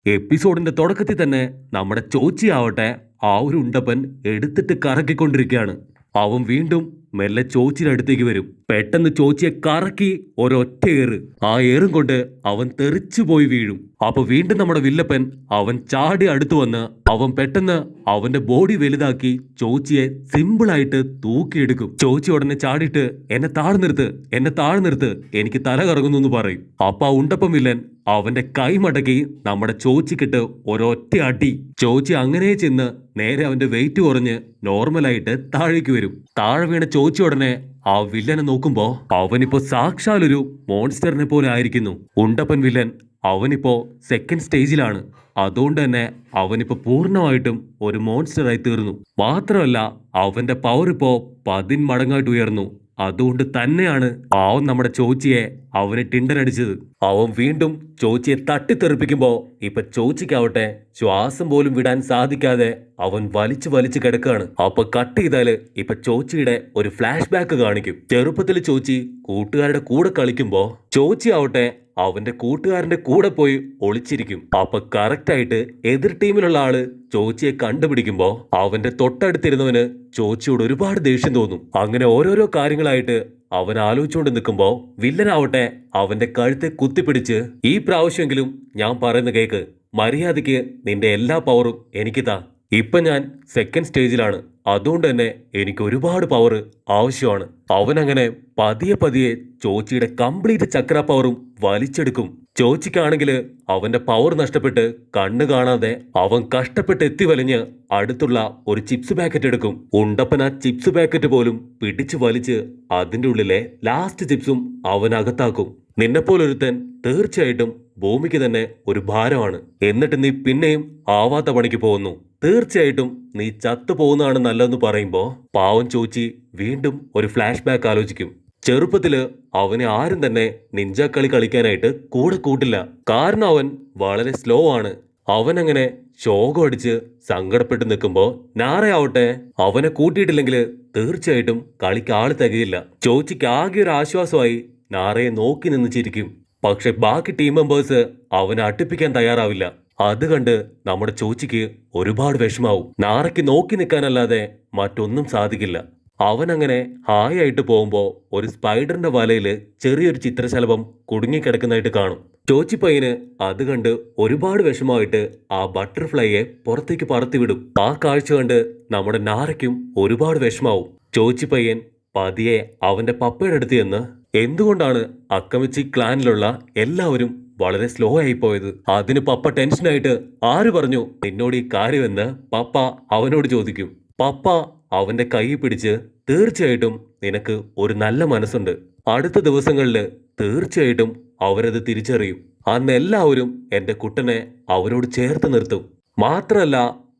എപ്പിസോഡിന്റെ തുടക്കത്തിൽ തന്നെ നമ്മുടെ ചോച്ചിയാവട്ടെ ആ ഒരു ഉണ്ടപ്പൻ എടുത്തിട്ട് കറക്കിക്കൊണ്ടിരിക്കുകയാണ്. അവൻ വീണ്ടും മെല്ലെ ചോച്ചിയുടെ അടുത്തേക്ക് വരും. പെട്ടെന്ന് ചോച്ചിയെ കറക്കി ഒരൊറ്റ ഏറ്. ആ ഏറും കൊണ്ട് അവൻ തെറിച്ചു പോയി വീഴും. അപ്പൊ വീണ്ടും നമ്മുടെ വില്ലപ്പൻ അവൻ ചാടി അടുത്തു വന്ന് അവൻ പെട്ടെന്ന് അവന്റെ ബോഡി വലുതാക്കി ചോച്ചിയെ സിമ്പിളായിട്ട് തൂക്കിയെടുക്കും. ചോച്ചി ഉടനെ ചാടിയിട്ട് എന്നെ താഴ്ന്നിർത്ത്, എന്നെ താഴ്ന്നിർത്ത്, എനിക്ക് തല കറങ്ങുന്നു എന്ന് പറയും. അപ്പൊ ആ ഉണ്ടപ്പം വില്ലൻ അവന്റെ കൈ മടക്കി നമ്മുടെ ചോച്ചിക്കിട്ട് ഒരൊറ്റ അടി. ചോച്ചി അങ്ങനെ ചെന്ന് നേരെ അവന്റെ വെയിറ്റ് കുറഞ്ഞ് നോർമലായിട്ട് താഴേക്ക് വരും. താഴെ വീണ ചോച്ചി ഉടനെ ആ വില്ലനെ നോക്കുമ്പോ അവനിപ്പോ സാക്ഷാലൊരു മോൺസ്റ്ററിനെ പോലെ ആയിരിക്കുന്നു. ഉണ്ടപ്പൻ വില്ലൻ അവനിപ്പോ സെക്കൻഡ് സ്റ്റേജിലാണ്. അതുകൊണ്ട് തന്നെ അവനിപ്പോ പൂർണ്ണമായിട്ടും ഒരു മോൺസ്റ്ററായി തീർന്നു. മാത്രമല്ല അവന്റെ പവർ ഇപ്പോ 10 മടങ്ങായിട്ട് ഉയർന്നു. അതുകൊണ്ട് തന്നെയാണ് പാവം നമ്മുടെ ചോച്ചിയെ അവന് ടിണ്ടനടിച്ചത്. അവൻ വീണ്ടും ചോച്ചിയെ തട്ടിത്തെറിപ്പിക്കുമ്പോ ഇപ്പൊ ചോച്ചിക്കാവട്ടെ ശ്വാസം പോലും വിടാൻ സാധിക്കാതെ അവൻ വലിച്ചു വലിച്ചു കിടക്കുകയാണ്. അപ്പൊ കട്ട് ചെയ്താല് ഇപ്പൊ ചോച്ചിയുടെ ഒരു ഫ്ലാഷ് ബാക്ക് കാണിക്കും. ചെറുപ്പത്തിൽ ചോച്ചി കൂട്ടുകാരുടെ കൂടെ കളിക്കുമ്പോ ചോച്ചി ആവട്ടെ അവന്റെ കൂട്ടുകാരന്റെ കൂടെ പോയി ഒളിച്ചിരിക്കും. അപ്പൊ കറക്റ്റായിട്ട് എതിർ ടീമിലുള്ള ആള് ചോച്ചിയെ കണ്ടുപിടിക്കുമ്പോ അവന്റെ തൊട്ടടുത്തിരുന്നവന് ചോച്ചിയോട് ഒരുപാട് ദേഷ്യം തോന്നും. അങ്ങനെ ഓരോരോ കാര്യങ്ങളായിട്ട് അവൻ ആലോചിച്ചുകൊണ്ട് നിൽക്കുമ്പോ വില്ലനാവട്ടെ അവന്റെ കഴുത്തെ കുത്തിപ്പിടിച്ച് ഈ പ്രാവശ്യമെങ്കിലും ഞാൻ പറയുന്ന കേക്ക്, മര്യാദയ്ക്ക് നിന്റെ എല്ലാ പവറും എനിക്ക് താ. ഇപ്പൊ ഞാൻ സെക്കൻഡ് സ്റ്റേജിലാണ്. അതുകൊണ്ട് തന്നെ എനിക്ക് ഒരുപാട് പവർ ആവശ്യമാണ്. അവനങ്ങനെ പതിയെ പതിയെ ചോച്ചിയുടെ കംപ്ലീറ്റ് ചക്ര പവറും വലിച്ചെടുക്കും. ചോച്ചിക്കാണെങ്കിൽ അവന്റെ പവർ നഷ്ടപ്പെട്ട് കണ്ണു കാണാതെ അവൻ കഷ്ടപ്പെട്ട് എത്തി വലിഞ്ഞ് അടുത്തുള്ള ഒരു ചിപ്സ് പാക്കറ്റ് എടുക്കും. ഉണ്ടപ്പൻ ആ ചിപ്സ് പാക്കറ്റ് പോലും പിടിച്ചു വലിച്ച് അതിന്റെ ഉള്ളിലെ ലാസ്റ്റ് ചിപ്സും അവൻ അകത്താക്കും. നിന്നെപ്പോലൊരുത്തൻ തീർച്ചയായിട്ടും ഭൂമിക്ക് തന്നെ ഒരു ഭാരമാണ്. എന്നിട്ട് നീ പിന്നെയും ആവാത്ത പണിക്ക് പോകുന്നു. തീർച്ചയായിട്ടും നീ ചത്തു പോകുന്നതാണ് നല്ലതെന്ന് പറയുമ്പോ പാവം ചോച്ചി വീണ്ടും ഒരു ഫ്ലാഷ് ബാക്ക് ആലോചിക്കും. ചെറുപ്പത്തില് അവനെ ആരും തന്നെ നിഞ്ച കളി കളിക്കാനായിട്ട് കൂടെ കൂട്ടില്ല. കാരണം അവൻ വളരെ സ്ലോ ആണ്. അവനങ്ങനെ ശോകം അടിച്ച് സങ്കടപ്പെട്ട് നിൽക്കുമ്പോ നാറയാവട്ടെ അവനെ കൂട്ടിയിട്ടില്ലെങ്കിൽ തീർച്ചയായിട്ടും കളിക്ക് ആള് തികയില്ല. ചോച്ചിക്ക് ആകെ ഒരു ആശ്വാസമായി നാറയെ നോക്കി നിന്ന് ചിരിക്കും. പക്ഷെ ബാക്കി ടീം മെമ്പേഴ്സ് അവനെ അടുപ്പിക്കാൻ തയ്യാറാവില്ല. അത് കണ്ട് നമ്മുടെ ചോച്ചിക്ക് ഒരുപാട് വിഷമാവും. നാറയ്ക്ക് നോക്കി നിൽക്കാനല്ലാതെ മറ്റൊന്നും സാധിക്കില്ല. അവനങ്ങനെ ഹായായിട്ട് പോകുമ്പോ ഒരു സ്പൈഡറിന്റെ വലയില് ചെറിയൊരു ചിത്രശലഭം കുടുങ്ങിക്കിടക്കുന്നതായിട്ട് കാണും. ചോച്ചിപ്പയ്യന് അത് കണ്ട് ഒരുപാട് വിഷമമായിട്ട് ആ ബട്ടർഫ്ലൈയെ പുറത്തേക്ക് പറത്തിവിടും. ആ കാഴ്ച കണ്ട് നമ്മുടെ നാറയ്ക്കും ഒരുപാട് വിഷമാവും. ചോച്ചിപ്പയ്യൻ പതിയെ അവന്റെ പപ്പയുടെ അടുത്ത് ചെന്ന് എന്തുകൊണ്ടാണ് അക്കമിച്ചി ക്ലാനിലുള്ള എല്ലാവരും വളരെ സ്ലോ ആയി പോയത്, അതിന് പപ്പ ടെൻഷനായിട്ട് ആര് പറഞ്ഞു നിന്നോട് ഈ കാര്യമെന്ന് പപ്പ അവനോട് ചോദിക്കും. പപ്പ അവന്റെ കൈ പിടിച്ച് തീർച്ചയായിട്ടും നിനക്ക് ഒരു നല്ല മനസ്സുണ്ട്. അടുത്ത ദിവസങ്ങളിൽ തീർച്ചയായിട്ടും അവരത് തിരിച്ചറിയും. അന്ന് എല്ലാവരും എന്റെ കുട്ടനെ അവരോട് ചേർത്ത് നിർത്തും. മാത്രല്ല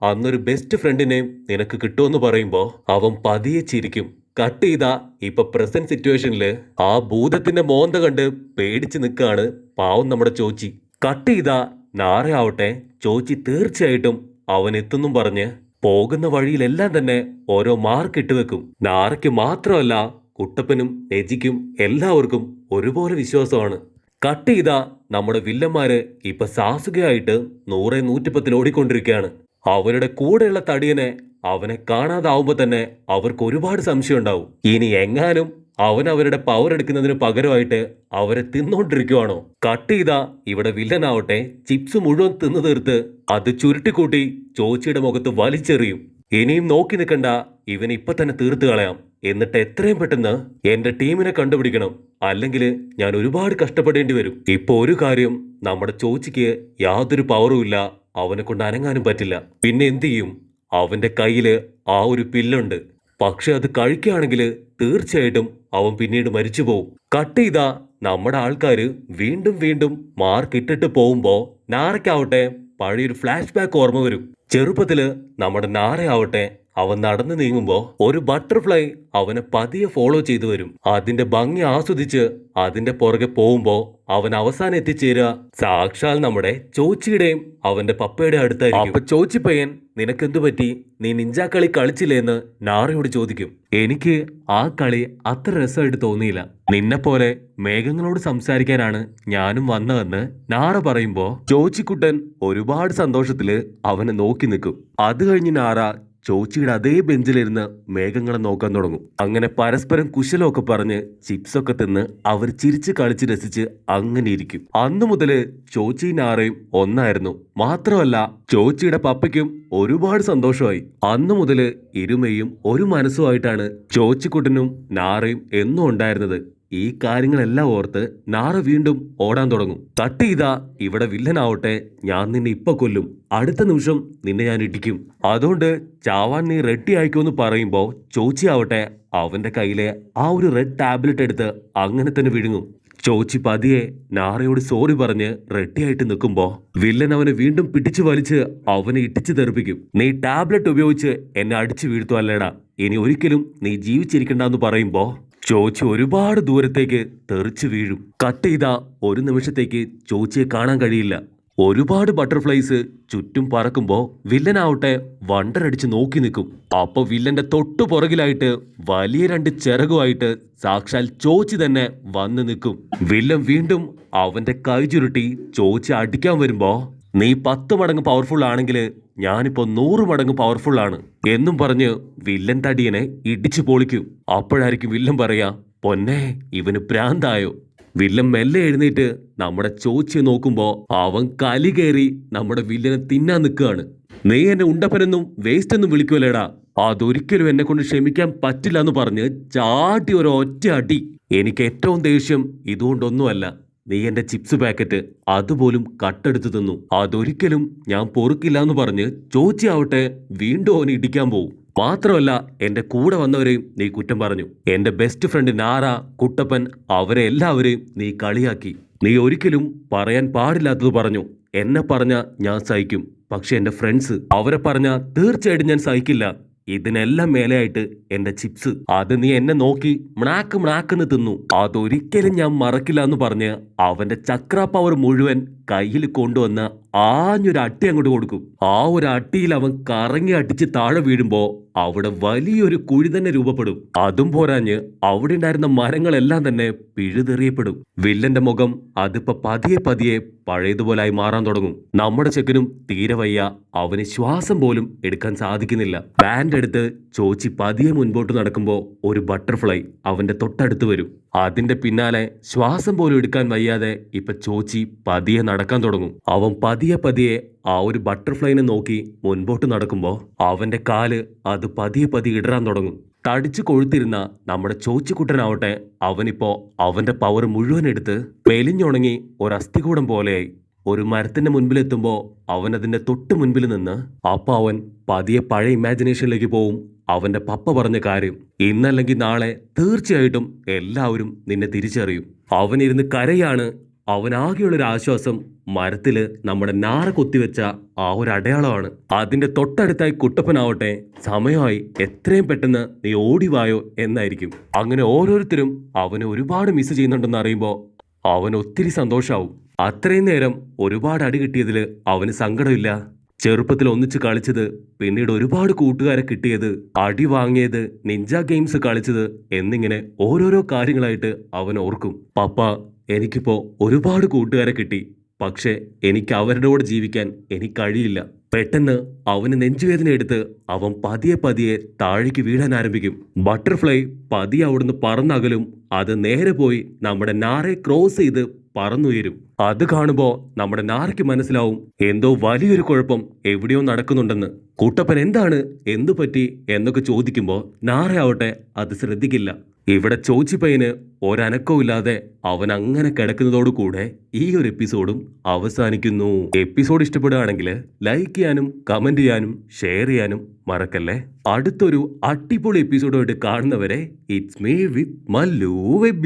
അന്നൊരു ബെസ്റ്റ് ഫ്രണ്ടിനെയും നിനക്ക് കിട്ടുമെന്ന് പറയുമ്പോ അവൻ പതിയെ ചിരിക്കും. കട്ട് ചെയ്താ ഇപ്പൊ പ്രസന്റ് സിറ്റുവേഷനില് ആ ഭൂതത്തിന്റെ മോന്ത കണ്ട് പേടിച്ച് നിൽക്കാണ് പാവം നമ്മുടെ ചോച്ചി. കട്ട് ചെയ്താ നാളെ ചോച്ചി തീർച്ചയായിട്ടും അവൻ എത്തുന്നും പറഞ്ഞ് പോകുന്ന വഴിയിലെല്ലാം തന്നെ ഓരോ മാർക്ക് ഇട്ടുവെക്കും. നാറയ്ക്ക് മാത്രമല്ല കുട്ടപ്പനും രജിക്കും എല്ലാവർക്കും ഒരുപോലെ വിശ്വാസമാണ്. കട്ട് ചെയ്താ നമ്മുടെ വില്ലന്മാര് ഇപ്പൊ സാസുകയായിട്ട് 100-110 ഓടിക്കൊണ്ടിരിക്കുകയാണ്. അവരുടെ കൂടെയുള്ള തടിയനെ അവനെ കാണാതാവുമ്പോ തന്നെ അവർക്ക് ഒരുപാട് സംശയം ഉണ്ടാവും. ഇനി എങ്ങാനും അവൻ അവരുടെ പവർ എടുക്കുന്നതിന് പകരമായിട്ട് അവരെ തിന്നോണ്ടിരിക്കുവാണോ? കട്ട് ചെയ്താ ഇവിടെ വില്ലനാവട്ടെ ചിപ്സ് മുഴുവൻ തിന്നു തീർത്ത് അത് ചുരുട്ടിക്കൂട്ടി ചോച്ചിയുടെ മുഖത്ത് വലിച്ചെറിയും. ഇനിയും നോക്കി നിൽക്കണ്ട, ഇവൻ ഇപ്പൊ തന്നെ തീർത്ത് കളയാം. എന്നിട്ട് എത്രയും പെട്ടെന്ന് എന്റെ ടീമിനെ കണ്ടുപിടിക്കണം, അല്ലെങ്കിൽ ഞാൻ ഒരുപാട് കഷ്ടപ്പെടേണ്ടി വരും. ഇപ്പൊ ഒരു കാര്യം, നമ്മുടെ ചോച്ചിക്ക് യാതൊരു പവറും ഇല്ല, അവനെ കൊണ്ട് അനങ്ങാനും പറ്റില്ല. പിന്നെ എന്തു ചെയ്യും? അവന്റെ കയ്യില് ആ ഒരു പില്ലുണ്ട്. പക്ഷെ അത് കഴിക്കുകയാണെങ്കിൽ തീർച്ചയായിട്ടും അവൻ പിന്നീട് മരിച്ചു പോവും. കട്ട് ചെയ്താ നമ്മുടെ ആൾക്കാര് വീണ്ടും വീണ്ടും മാർക്ക് ഇട്ടിട്ട് പോകുമ്പോ നാറയ്ക്കാവട്ടെ പഴയൊരു ഫ്ലാഷ് ബാക്ക് ഓർമ്മ വരും. ചെറുപ്പത്തില് നമ്മുടെ നാറയാവട്ടെ അവൻ നടന്നു നീങ്ങുമ്പോ ഒരു ബട്ടർഫ്ലൈ അവനെ പതിയെ ഫോളോ ചെയ്തു വരും. അതിന്റെ ഭംഗി ആസ്വദിച്ച് അതിന്റെ പുറകെ പോകുമ്പോ അവൻ അവസാനം എത്തിച്ചേരുക സാക്ഷാൽ നമ്മുടെ ചോച്ചിയുടെയും അവന്റെ പപ്പയുടെ അടുത്തായിരിക്കും. അപ്പൊ ചോച്ചി പയ്യൻ, നിനക്കെന്തു പറ്റി? നീ നിഞ്ചാ കളി കളിച്ചില്ലേ എന്ന് നാറയോട് ചോദിക്കും. എനിക്ക് ആ കളി അത്ര രസമായിട്ട് തോന്നിയില്ല. നിന്നെപ്പോലെ മേഘങ്ങളോട് സംസാരിക്കാനാണ് ഞാനും വന്നതെന്ന് നാറ പറയുമ്പോ ചോച്ചിക്കുട്ടൻ ഒരുപാട് സന്തോഷത്തില് അവനെ നോക്കി നിൽക്കും. അത് കഴിഞ്ഞ് നാറ ചോച്ചിയുടെ അതേ ബെഞ്ചിലിരുന്ന് മേഘങ്ങളെ നോക്കാൻ തുടങ്ങും. അങ്ങനെ പരസ്പരം കുശലമൊക്കെ പറഞ്ഞ് ചിപ്സൊക്കെ തിന്ന് അവർ ചിരിച്ച് കളിച്ച് രസിച്ച് അങ്ങനെ ഇരിക്കും. അന്നു മുതല് ചോച്ചിയും നാറയും ഒന്നായിരുന്നു. മാത്രമല്ല ചോച്ചിയുടെ പപ്പയ്ക്കും ഒരുപാട് സന്തോഷമായി. അന്നു മുതല് ഇരുമയും ഒരു മനസ്സുമായിട്ടാണ് ചോച്ചിക്കുട്ടനും നാറയും എന്നും ഉണ്ടായിരുന്നത്. ഈ കാര്യങ്ങളെല്ലാം ഓർത്ത് നാറ വീണ്ടും ഓടാൻ തുടങ്ങും. കട്ട് ചെയ്താ ഇവിടെ വില്ലനാവട്ടെ, ഞാൻ നിന്നെ ഇപ്പൊ കൊല്ലും, അടുത്ത നിമിഷം നിന്നെ ഞാൻ ഇടിക്കും, അതുകൊണ്ട് ചാവാൻ നീ റെഡി ആയിക്കോന്ന് പറയുമ്പോ ചോച്ചി ആവട്ടെ അവന്റെ കയ്യിലെ ആ ഒരു റെഡ് ടാബ്ലറ്റ് എടുത്ത് അങ്ങനെ തന്നെ വിഴുങ്ങും. ചോച്ചി പതിയെ നാറയോട് സോറി പറഞ്ഞ് റെഡിയായിട്ട് നിൽക്കുമ്പോ വില്ലൻ അവനെ വീണ്ടും പിടിച്ചു വലിച്ച് അവനെ ഇട്ടിച്ചു തെറിപ്പിക്കും. നീ ടാബ്ലറ്റ് ഉപയോഗിച്ച് എന്നെ അടിച്ചു വീഴ്ത്തുവല്ലേടാ, ഇനി ഒരിക്കലും നീ ജീവിച്ചിരിക്കണ്ടെന്ന് പറയുമ്പോ ചോച്ചി ഒരുപാട് ദൂരത്തേക്ക് തെറിച്ചു വീഴും. കട്ട് ചെയ്ത ഒരു നിമിഷത്തേക്ക് ചോച്ചിയെ കാണാൻ കഴിയില്ല. ഒരുപാട് ബട്ടർഫ്ലൈസ് ചുറ്റും പറക്കുമ്പോ വില്ലനാവട്ടെ വണ്ടറടിച്ച് നോക്കി നിൽക്കും. അപ്പൊ വില്ലന്റെ തൊട്ടു പുറകിലായിട്ട് വലിയ 2 ചിറകുമായിട്ട് സാക്ഷാൽ ചോച്ചി തന്നെ വന്ന് നിൽക്കും. വില്ലൻ വീണ്ടും അവന്റെ കൈ ചുരുട്ടി ചോച്ചി അടിക്കാൻ വരുമ്പോ നീ 10 മടങ്ങ് പവർഫുൾ ആണെങ്കിൽ ഞാനിപ്പോ 100 മടങ്ങ് പവർഫുൾ ആണ് എന്നും പറഞ്ഞ് വില്ലൻ തടിയനെ ഇടിച്ചു പൊളിക്കും. അപ്പോഴായിരിക്കും വില്ലൻ പറയാ, പൊന്നെ ഇവന് പ്രാന്തായോ. വില്ലൻ മെല്ലെ എഴുന്നേറ്റ് നമ്മുടെ ചോച്ചിയെ നോക്കുമ്പോ അവൻ കലി കയറി നമ്മുടെ വില്ലനെ തിന്നാൻ നിൽക്കുകയാണ്. നീ എന്നെ ഉണ്ടപ്പനെന്നും വേസ്റ്റ് എന്നും വിളിക്കുമല്ലേടാ, അതൊരിക്കലും എന്നെ കൊണ്ട് ക്ഷമിക്കാൻ പറ്റില്ല എന്ന് പറഞ്ഞ് ചാട്ടി ഒരു ഒറ്റ അടി. എനിക്ക് ഏറ്റവും ദേഷ്യം ഇതുകൊണ്ടൊന്നുമല്ല, നീ എന്റെ ചിപ്സ് പാക്കറ്റ് അതുപോലും കട്ടെടുത്ത് തിന്നു, അതൊരിക്കലും ഞാൻ പൊറുക്കില്ല എന്ന് പറഞ്ഞ് ചോച്ചി ആവട്ടെ വീണ്ടും അവനെ ഇടിക്കാൻ പോവും. മാത്രമല്ല എന്റെ കൂടെ വന്നവരെയും നീ കുറ്റം പറഞ്ഞു. എന്റെ ബെസ്റ്റ് ഫ്രണ്ട് നാറ, കുട്ടപ്പൻ, അവരെ എല്ലാവരെയും നീ കളിയാക്കി. നീ ഒരിക്കലും പറയാൻ പാടില്ലാത്തത് പറഞ്ഞു. എന്നെ പറഞ്ഞ ഞാൻ സഹിക്കും, പക്ഷെ എന്റെ ഫ്രണ്ട്സ് അവരെ പറഞ്ഞ തീർച്ചയായിട്ടും ഞാൻ സഹിക്കില്ല. ഇതിനെല്ലാം മേലെയായിട്ട് എന്റെ ചിപ്സ്, അത് നീ എന്നെ നോക്കി മ്ണാക്കെന്ന് തിന്നു, അതൊരിക്കലും ഞാൻ മറക്കില്ല എന്ന് പറഞ്ഞ് അവന്റെ ചക്ര പവർ മുഴുവൻ കയ്യിൽ കൊണ്ടുവന്ന് ആഞ്ഞൊരു അട്ടി അങ്ങോട്ട് കൊടുക്കും. ആ ഒരു അട്ടിയിൽ അവൻ കറങ്ങി അടിച്ച് താഴെ വീഴുമ്പോ അവിടെ വലിയൊരു കുഴി തന്നെ രൂപപ്പെടും. അതും പോരാഞ്ഞ് അവിടെ ഉണ്ടായിരുന്ന മരങ്ങളെല്ലാം തന്നെ പിഴുതെറിയപ്പെടും. വില്ലന്റെ മുഖം അതിപ്പോ പതിയെ പതിയെ പഴയതുപോലായി മാറാൻ തുടങ്ങും. നമ്മുടെ ചെക്കനും തീരെ വയ്യ, അവന് ശ്വാസം പോലും എടുക്കാൻ സാധിക്കുന്നില്ല. ബാൻഡ് എടുത്ത് ചോച്ചി പതിയെ മുൻപോട്ട് നടക്കുമ്പോ ഒരു ബട്ടർഫ്ലൈ അവന്റെ തൊട്ടടുത്ത് വരും. അതിന്റെ പിന്നാലെ ശ്വാസം പോലും എടുക്കാൻ വയ്യാതെ ഇപ്പൊ ചോച്ചി പതിയെ നടക്കാൻ തുടങ്ങും. അവൻ പതിയെ പതിയെ ആ ഒരു ബട്ടർഫ്ലൈനെ നോക്കി മുൻപോട്ട് നടക്കുമ്പോ അവന്റെ കാല് അത് പതിയെ പതിയെ ഇടറാൻ തുടങ്ങും. തടിച്ചു കൊഴുത്തിരുന്ന നമ്മുടെ ചോച്ചിക്കുട്ടനാവട്ടെ അവനിപ്പോ അവന്റെ പവർ മുഴുവൻ എടുത്ത് മെലിഞ്ഞുണങ്ങി ഒരു അസ്ഥികൂടം പോലെയായി. ഒരു മരത്തിന്റെ മുൻപിലെത്തുമ്പോ അവൻ അതിന്റെ തൊട്ട് മുൻപിൽ നിന്ന് അപ്പൊ അവൻ പതിയെ പഴയ ഇമാജിനേഷനിലേക്ക് പോവും. അവന്റെ പപ്പ പറഞ്ഞ കാര്യം ഇന്നല്ലെങ്കിൽ നാളെ തീർച്ചയായിട്ടും എല്ലാവരും നിന്നെ തിരിച്ചറിയും. അവനിരുന്ന് കരയാണ്. അവനാകെയുള്ളൊരു ആശ്വാസം മരത്തില് നമ്മുടെ നാറ കൊത്തിവെച്ച ആ ഒരു അടയാളമാണ്. അതിന്റെ തൊട്ടടുത്തായി കുട്ടപ്പനാവട്ടെ സമയമായി, എത്രയും പെട്ടെന്ന് നീ ഓടിവായോ എന്നായിരിക്കും. അങ്ങനെ ഓരോരുത്തരും അവനെ ഒരുപാട് മിസ് ചെയ്യുന്നുണ്ടെന്ന് അറിയുമ്പോ അവൻ ഒത്തിരി സന്തോഷാവും. അത്രയും നേരം ഒരുപാട് അടി കിട്ടിയതില് അവന് സങ്കടമില്ല. ചെറുപ്പത്തിൽ ഒന്നിച്ച് കളിച്ചത്, പിന്നീട് ഒരുപാട് കൂട്ടുകാരെ കിട്ടിയത്, അടി വാങ്ങിയത്, നിഞ്ച ഗെയിംസ് കളിച്ചത് എന്നിങ്ങനെ ഓരോരോ കാര്യങ്ങളായിട്ട് അവൻ ഓർക്കും. പപ്പ, എനിക്കിപ്പോ ഒരുപാട് കൂട്ടുകാരെ കിട്ടി, പക്ഷെ എനിക്ക് അവരുടെ കൂടെ ജീവിക്കാൻ എനിക്ക് കഴിയില്ല. പെട്ടെന്ന് അവന് നെഞ്ചുവേദന എടുത്ത് അവൻ പതിയെ പതിയെ താഴേക്ക് വീഴാൻ ആരംഭിക്കും. ബട്ടർഫ്ലൈ പതിയെ അവിടുന്ന് പറന്നകലും. അത് നേരെ പോയി നമ്മുടെ നാറെ ക്രോസ് ചെയ്ത് പറന്നുയരും. അത് കാണുമ്പോ നമ്മുടെ നാറയ്ക്ക് മനസ്സിലാവും എന്തോ വലിയൊരു കുഴപ്പം എവിടെയോ നടക്കുന്നുണ്ടെന്ന്. കുട്ടപ്പൻ എന്താണ്, എന്തു പറ്റി എന്നൊക്കെ ചോദിക്കുമ്പോ നാറയാവട്ടെ അത് ശ്രദ്ധിക്കില്ല. ഇവിടെ ചോച്ചിപ്പയ്യന് ഒരനക്കവും ഇല്ലാതെ അവൻ അങ്ങനെ കിടക്കുന്നതോടുകൂടെ ഈ ഒരു എപ്പിസോഡും അവസാനിക്കുന്നു. എപ്പിസോഡ് ഇഷ്ടപ്പെടുകയാണെങ്കിൽ ലൈക്ക് ചെയ്യാനും കമന്റ് ചെയ്യാനും ഷെയർ ചെയ്യാനും മറക്കല്ലേ. അടുത്തൊരു അടിപൊളി എപ്പിസോഡുമായിട്ട് കാണുന്നവരെ ഇറ്റ്സ് മീ വിത്ത് മല്ലു.